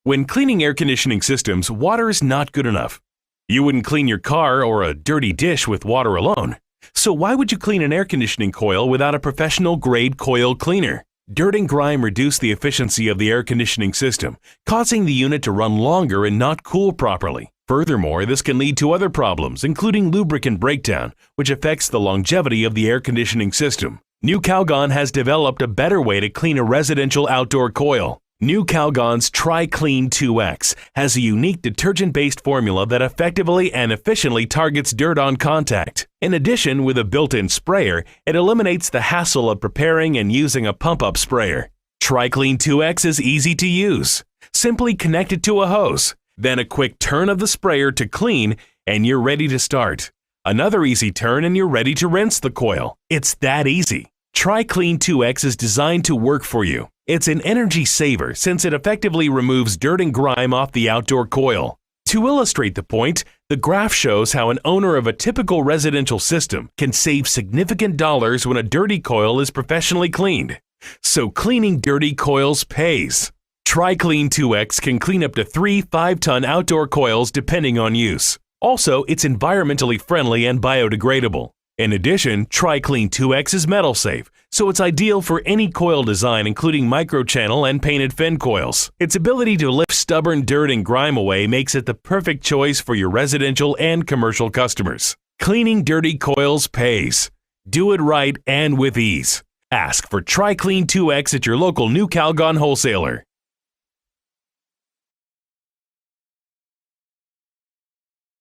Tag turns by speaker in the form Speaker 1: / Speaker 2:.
Speaker 1: When cleaning air conditioning systems, water is not good enough. You wouldn't clean your car or a dirty dish with water alone. So why would you clean an air conditioning coil without a professional-grade coil cleaner? Dirt and grime reduce the efficiency of the air conditioning system, causing the unit to run longer and not cool properly. Furthermore, this can lead to other problems, including lubricant breakdown, which affects the longevity of the air conditioning system. Nu-Calgon has developed a better way to clean a residential outdoor coil. Nu-Calgon's TriClean 2X has a unique detergent-based formula that effectively and efficiently targets dirt on contact. In addition, with a built-in sprayer, it eliminates the hassle of preparing and using a pump-up sprayer. TriClean 2X is easy to use. Simply connect it to a hose, then a quick turn of the sprayer to clean, and you're ready to start. Another easy turn and you're ready to rinse the coil. It's that easy. TriClean 2X is designed to work for you. It's an energy saver since it effectively removes dirt and grime off the outdoor coil. To illustrate the point, the graph shows how an owner of a typical residential system can save significant dollars when a dirty coil is professionally cleaned. So cleaning dirty coils pays. TriClean 2X can clean up to 3 5-ton outdoor coils depending on use. Also, it's environmentally friendly and biodegradable. In addition, TriClean 2X is metal safe, so it's ideal for any coil design including microchannel and painted fin coils. Its ability to lift stubborn dirt and grime away makes it the perfect choice for your residential and commercial customers. Cleaning dirty coils pays. Do it right and with ease. Ask for TriClean 2X at your local Nu-Calgon wholesaler.